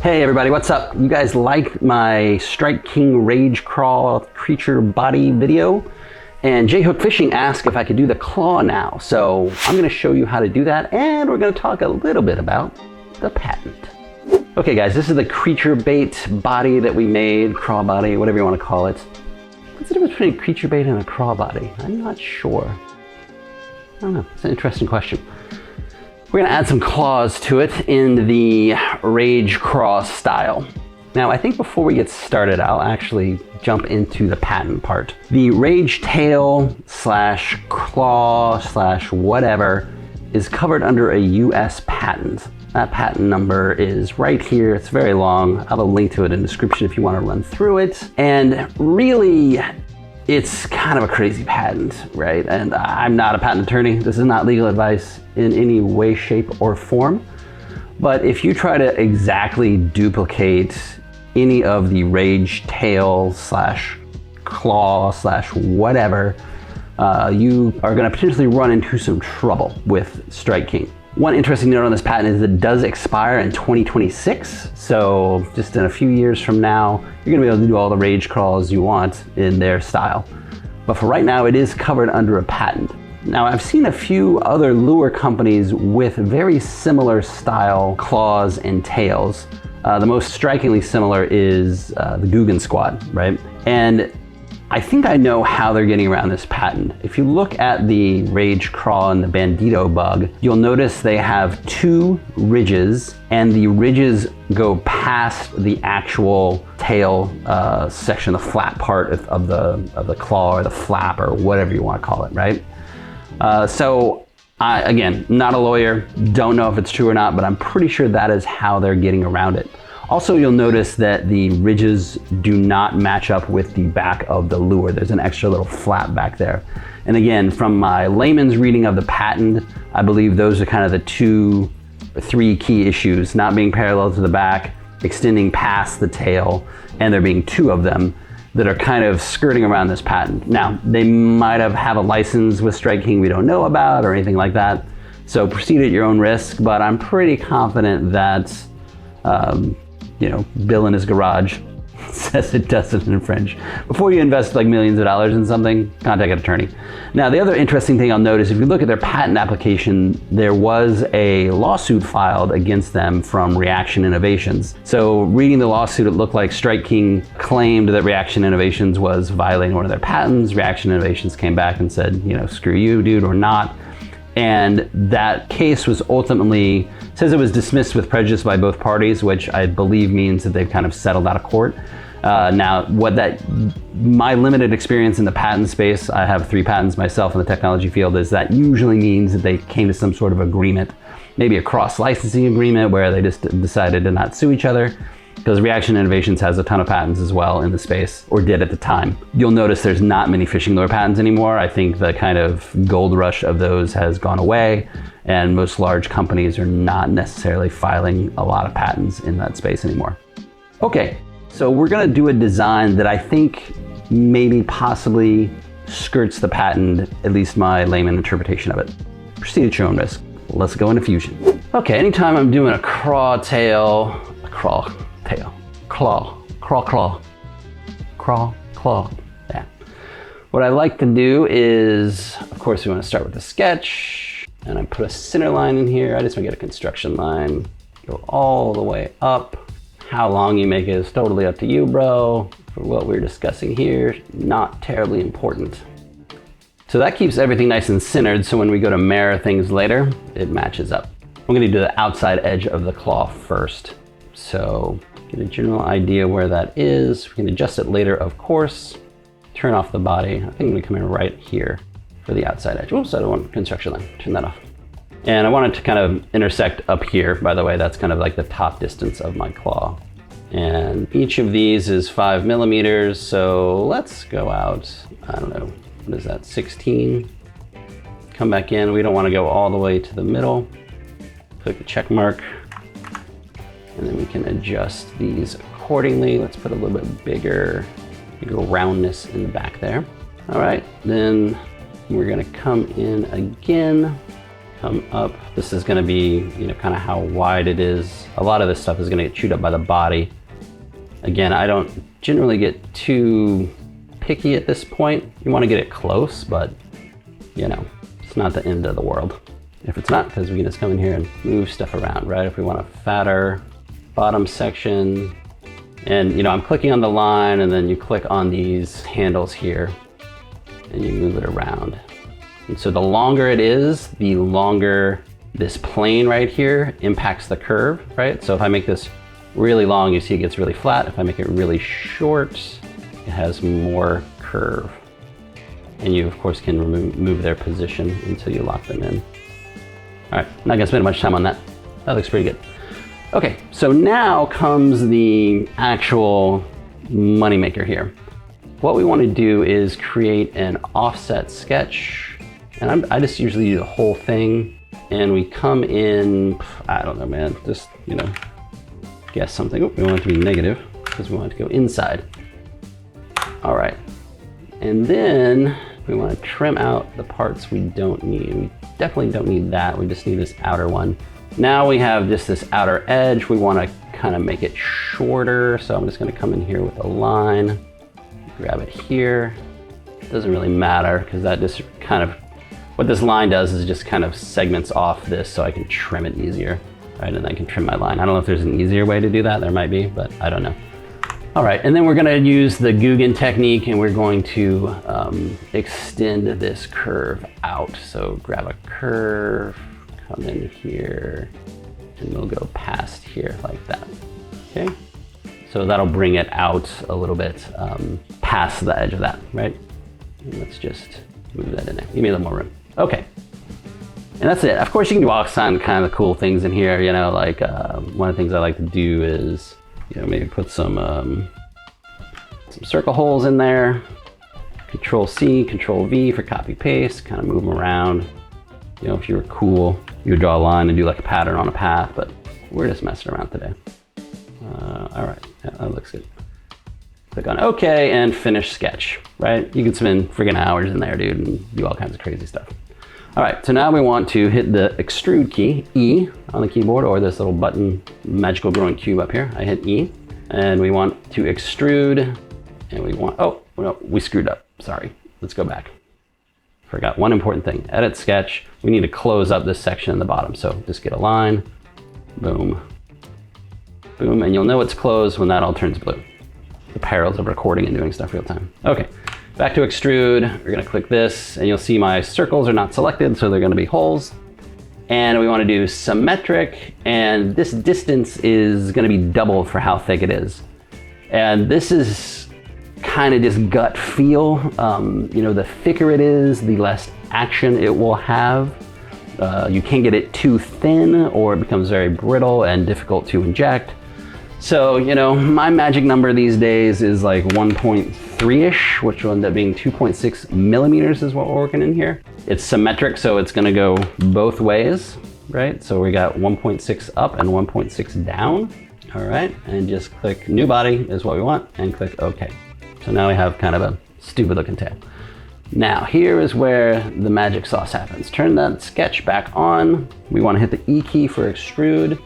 Hey everybody, what's up? You guys liked my Strike King Rage Crawl creature body video? And J-Hook Fishing asked if I could do the claw now. So I'm gonna show you how to do that, and we're gonna talk a little bit about the patent. Okay guys, this is the creature bait body that we made, crawl body, whatever you wanna call it. What's the difference between a creature bait and a crawl body? I'm not sure. I don't know, it's an interesting question. We're gonna add some claws to it in the Rage Crawl style. Now, I think before we get started, I'll actually jump into the patent part. The Rage Tail slash Claw slash whatever is covered under a US patent. That patent number is right here. It's very long. I'll have a link to it in the description if you want to run through it. And really, it's kind of a crazy patent, right? And I'm not a patent attorney. This is not legal advice in any way, shape, or form. But if you try to exactly duplicate any of the Rage Tail slash Claw slash whatever, you are gonna potentially run into some trouble with Strike King. One interesting note on this patent is it does expire in 2026. So just in a few years from now, you're gonna be able to do all the Rage Crawls you want in their style. But for right now, it is covered under a patent. Now, I've seen a few other lure companies with very similar style claws and tails. The most strikingly similar is the Guggen Squad, right? And I think I know how they're getting around this patent. If you look at the Rage Crawl and the Bandito bug, you'll notice they have two ridges, and the ridges go past the actual tail section, the flat part of the claw or the flap or whatever you want to call it, right? Again, not a lawyer, don't know if it's true or not, but I'm pretty sure that is how they're getting around it. Also, you'll notice that the ridges do not match up with the back of the lure. There's an extra little flap back there. And again, from my layman's reading of the patent, I believe those are kind of the 2 or 3 key issues: not being parallel to the back, extending past the tail, and there being 2 of them that are kind of skirting around this patent. Now, they might have a license with Strike King we don't know about or anything like that. So proceed at your own risk, but I'm pretty confident that Bill in his garage says it doesn't infringe. Before you invest like millions of dollars in something, contact an attorney. Now, the other interesting thing I'll note is if you look at their patent application, there was a lawsuit filed against them from Reaction Innovations. So reading the lawsuit, it looked like Strike King claimed that Reaction Innovations was violating one of their patents. Reaction Innovations came back and said, screw you, dude, or not. And that case was ultimately, says it was dismissed with prejudice by both parties, which I believe means that they've kind of settled out of court. Now, my limited experience in the patent space, I have 3 patents myself in the technology field, is that usually means that they came to some sort of agreement, maybe a cross-licensing agreement where they just decided to not sue each other. Because Reaction Innovations has a ton of patents as well in the space, or did at the time. You'll notice there's not many fishing lure patents anymore. I think the kind of gold rush of those has gone away, and most large companies are not necessarily filing a lot of patents in that space anymore. Okay, so we're gonna do a design that I think maybe possibly skirts the patent, at least my layman interpretation of it. Proceed at your own risk. Let's go into fusion. Okay, anytime I'm doing a claw, yeah. What I like to do is, of course, we want to start with a sketch, and I put a center line in here. I just want to get a construction line, go all the way up. How long you make it is totally up to you, bro. For what we're discussing here, not terribly important. So that keeps everything nice and centered, so when we go to mirror things later, it matches up. I'm going to do the outside edge of the claw first. So get a general idea where that is. We can adjust it later, of course. Turn off the body. I think I'm gonna come in right here for the outside edge. Oops, I don't want construction line. Turn that off. And I want it to kind of intersect up here, by the way. That's kind of like the top distance of my claw. And each of these is 5 millimeters. So let's go out, I don't know, what is that, 16? Come back in. We don't want to go all the way to the middle. Click the check mark. And then we can adjust these accordingly. Let's put a little bit bigger roundness in the back there. All right, then we're gonna come in again come up. This is gonna be, you know, kind of how wide it is. A lot of this stuff is gonna get chewed up by the body. Again, I don't generally get too picky at this point. You wanna get it close, but you know, it's not the end of the world. If it's not, because we can just come in here and move stuff around, right? If we want a fatter bottom section, and you know, I'm clicking on the line and then you click on these handles here and you move it around. And so the longer it is, the longer this plane right here impacts the curve, right? So if I make this really long, you see it gets really flat. If I make it really short, it has more curve. And you of course can move their position until you lock them in. All right, not gonna spend much time on that. That looks pretty good. Okay, so now comes the actual moneymaker here. What we want to do is create an offset sketch. And I just usually do the whole thing. And we come in, I don't know, man, just, you know, guess something. Oh, we want it to be negative because we want it to go inside. All right, and then we want to trim out the parts we don't need. We definitely don't need that. We just need this outer one. Now we have just this outer edge. We want to kind of make it shorter. So I'm just going to come in here with a line, grab it here. It doesn't really matter because that just kind of, what this line does is just kind of segments off this so I can trim it easier, right? And I can trim my line. I don't know if there's an easier way to do that. There might be, but I don't know. All right, and then we're gonna use the Guggen technique and we're going to extend this curve out. So grab a curve, come in here, and we'll go past here like that, okay? So that'll bring it out a little bit past the edge of that, right? And let's just move that in there. Give me a little more room. Okay, and that's it. Of course, you can do all kind of cool things in here, you know, like one of the things I like to do is, you know, maybe put some circle holes in there. Control C, Control V for copy paste, kind of move them around. You know, if you were cool, you would draw a line and do like a pattern on a path, but we're just messing around today. All right, yeah, that looks good. Click on OK and finish sketch, right? You could spend friggin' hours in there, dude, and do all kinds of crazy stuff. All right, so now we want to hit the extrude key, E, on the keyboard, or this little button, magical growing cube up here. I hit E, and we want to extrude, and we want, oh, no, we screwed up, sorry. Let's go back. Forgot one important thing, edit sketch. We need to close up this section in the bottom. So just get a line, boom, boom, and you'll know it's closed when that all turns blue. The perils of recording and doing stuff real time. Okay. Back to extrude, we're gonna click this and you'll see my circles are not selected, so they're gonna be holes. And we wanna do symmetric, and this distance is gonna be doubled for how thick it is. And this is kind of just gut feel. You know, the thicker it is, the less action it will have. You can't get it too thin or it becomes very brittle and difficult to inject. So, you know, my magic number these days is like 1.3-ish, which will end up being 2.6 millimeters is what we're working in here. It's symmetric, so it's gonna go both ways, right? So we got 1.6 up and 1.6 down. All right, and just click new body is what we want and click OK. So now we have kind of a stupid looking tail. Now here is where the magic sauce happens. Turn that sketch back on. We wanna hit the E key for extrude.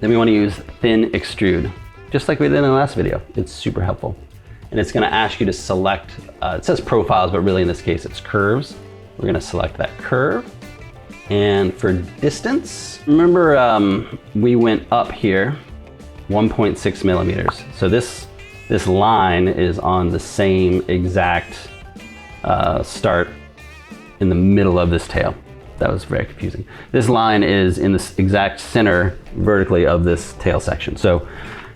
Then we want to use thin extrude, just like we did in the last video. It's super helpful. And it's going to ask you to select, it says profiles, but really in this case it's curves. We're going to select that curve. And for distance, remember we went up here 1.6 millimeters. So this line is on the same exact start in the middle of this tail. That was very confusing. This line is in the exact center vertically of this tail section. So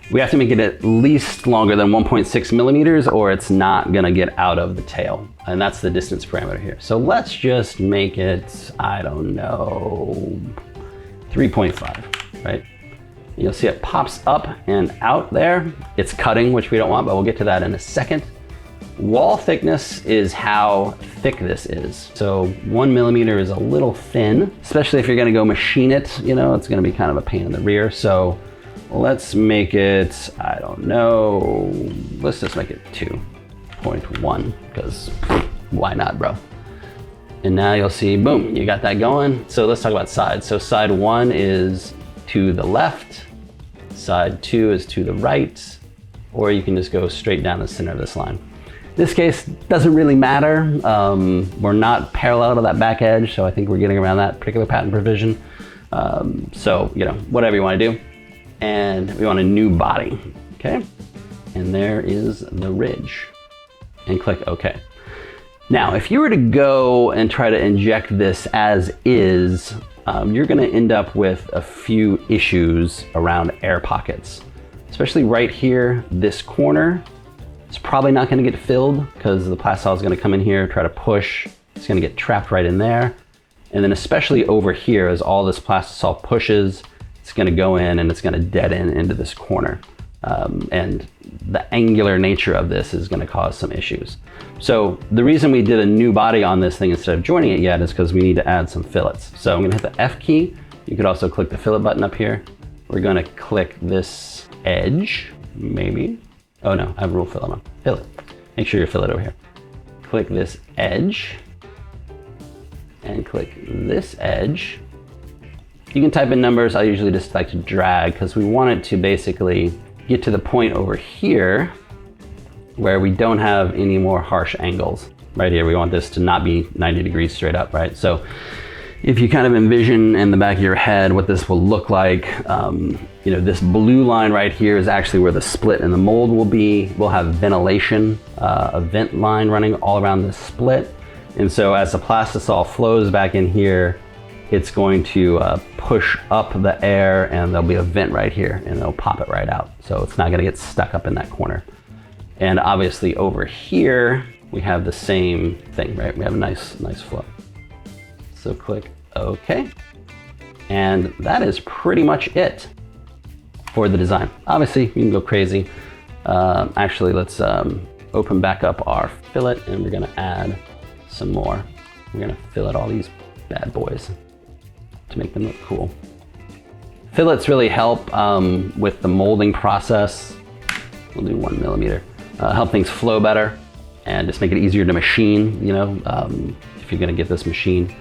we have to make it at least longer than 1.6 millimeters or it's not gonna get out of the tail. And that's the distance parameter here. So let's just make it, I don't know, 3.5, right? You'll see it pops up and out there. It's cutting, which we don't want, but we'll get to that in a second. Wall thickness is how thick this is. So 1 millimeter is a little thin, especially if you're gonna go machine it, you know, it's gonna be kind of a pain in the rear. So let's make it, I don't know, let's just make it 2.1, because why not, bro? And now you'll see, boom, you got that going. So let's talk about sides. So side 1 is to the left, side 2 is to the right, or you can just go straight down the center of this line. In this case, doesn't really matter. We're not parallel to that back edge, so I think we're getting around that particular pattern provision. So, you know, whatever you want to do. And we want a new body, okay? And there is the ridge. And click OK. Now, if you were to go and try to inject this as is, you're going to end up with a few issues around air pockets. Especially right here, this corner, it's probably not going to get filled because the plastisol is going to come in here, try to push. It's going to get trapped right in there. And then especially over here, as all this plastisol pushes, it's going to go in and it's going to dead end into this corner. And the angular nature of this is going to cause some issues. So the reason we did a new body on this thing instead of joining it yet is because we need to add some fillets. So I'm going to hit the F key. You could also click the fillet button up here. We're going to click this edge, maybe. Oh no, I have rule fillet on. Fillet. Make sure your fillet over here. Click this edge and click this edge. You can type in numbers. I usually just like to drag because we want it to basically get to the point over here where we don't have any more harsh angles. Right here, we want this to not be 90 degrees straight up, right? So if you kind of envision in the back of your head what this will look like, you know, this blue line right here is actually where the split in the mold will be. We'll have ventilation, a vent line running all around this split. And so as the plastisol flows back in here, it's going to push up the air and there'll be a vent right here and they'll pop it right out. So it's not gonna get stuck up in that corner. And obviously over here, we have the same thing, right? We have a nice flow. So click OK. And that is pretty much it for the design. Obviously, you can go crazy. Actually, let's open back up our fillet and we're gonna add some more. We're gonna fillet all these bad boys to make them look cool. Fillets really help with the molding process. We'll do 1 millimeter. Help things flow better and just make it easier to machine, you know, if you're gonna get this machine.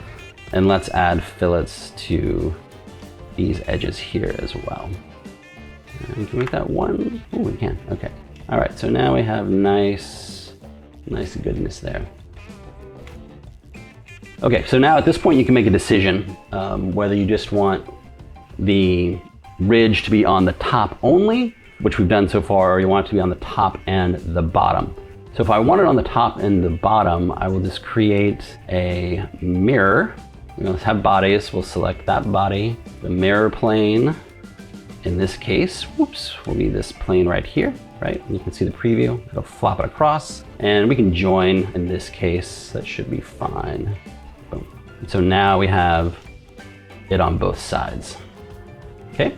And let's add fillets to these edges here as well. And can we make that 1? Oh, we can, okay. All right, so now we have nice goodness there. Okay, so now at this point you can make a decision whether you just want the ridge to be on the top only, which we've done so far, or you want it to be on the top and the bottom. So if I want it on the top and the bottom, I will just create a mirror. We'll have bodies, we'll select that body. The mirror plane, in this case, whoops, will be this plane right here, right? And you can see the preview, it'll flop it across. And we can join, in this case, that should be fine. Boom. So now we have it on both sides, okay?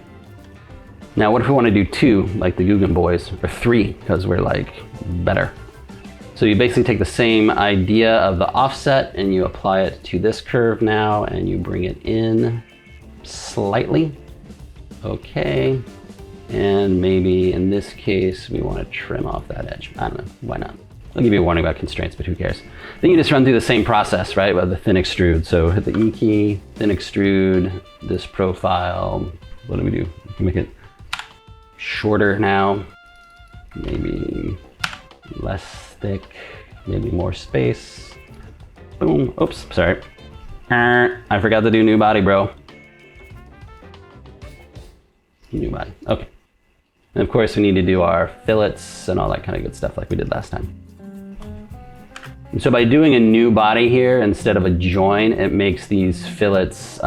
Now what if we want to do 2, like the Guggen boys, or 3, because we're like better. So you basically take the same idea of the offset and you apply it to this curve now and you bring it in slightly. Okay, and maybe in this case we want to trim off that edge. I don't know, why not? I'll give you a warning about constraints, but who cares? Then you just run through the same process, right, with the thin extrude. So hit the E key, thin extrude, this profile. What do we do? We can make it shorter now, maybe less thick, maybe more space. Boom, oops, sorry. I forgot to do new body, bro. New body, okay. And of course we need to do our fillets and all that kind of good stuff like we did last time. And so by doing a new body here instead of a join, it makes these fillets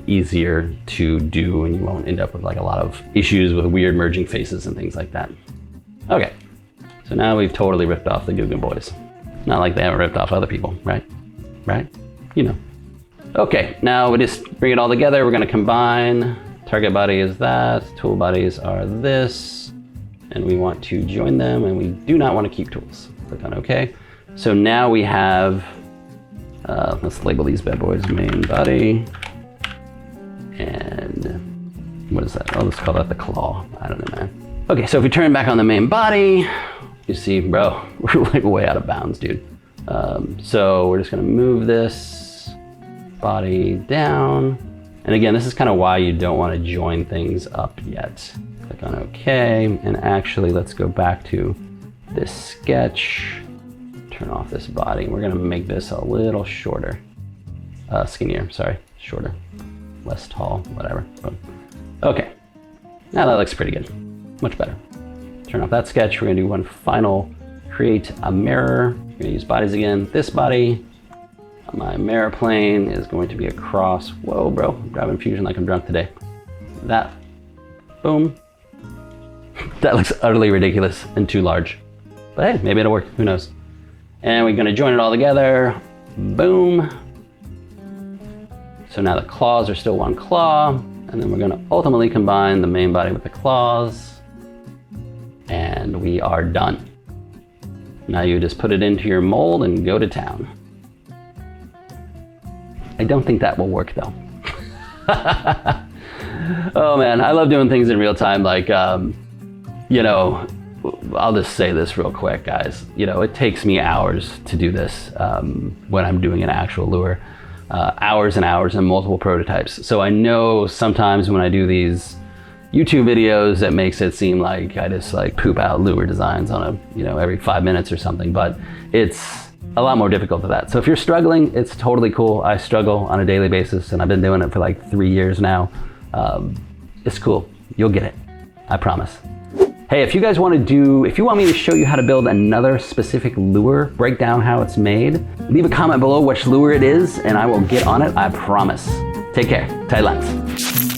easier to do and you won't end up with like a lot of issues with weird merging faces and things like that. Okay, so now we've totally ripped off the Guggen boys. Not like they haven't ripped off other people, right? Right? You know. Okay, now we just bring it all together. We're gonna combine. Target body is that, tool bodies are this, and we want to join them and we do not want to keep tools. Click on OK. So now we have, let's label these bad boys main body. And what is that? Oh, let's call that the claw. I don't know, man. Okay, so if we turn back on the main body, you see, bro, we're like way out of bounds, dude. So we're just gonna move this body down. And again, this is kind of why you don't want to join things up yet. Click on OK, and actually let's go back to this sketch. Turn off this body. We're gonna make this a little shorter. Skinnier, sorry, shorter. Less tall, whatever. Boom. Okay, now that looks pretty good. Much better. Turn off that sketch. We're gonna do one final, create a mirror. We're gonna use bodies again. This body, my mirror plane is going to be across. Whoa, bro, I'm grabbing Fusion like I'm drunk today. That, boom. That looks utterly ridiculous and too large. But hey, maybe it'll work, who knows. And we're gonna join it all together, boom. So now the claws are still one claw, and then we're gonna ultimately combine the main body with the claws, and we are done. Now you just put it into your mold and go to town. I don't think that will work though. Oh man, I love doing things in real time. Like, you know, I'll just say this real quick, guys. You know, it takes me hours to do this when I'm doing an actual lure. Hours and hours and multiple prototypes. So I know sometimes when I do these YouTube videos, that makes it seem like I just like poop out lure designs on a, you know, every 5 minutes or something, but it's a lot more difficult than that. So if you're struggling, it's totally cool. I struggle on a daily basis and I've been doing it for like 3 years now. It's cool. You'll get it. I promise. Hey, if you guys want to do, if you want me to show you how to build another specific lure, break down how it's made, leave a comment below which lure it is and I will get on it, I promise. Take care. Tight lines.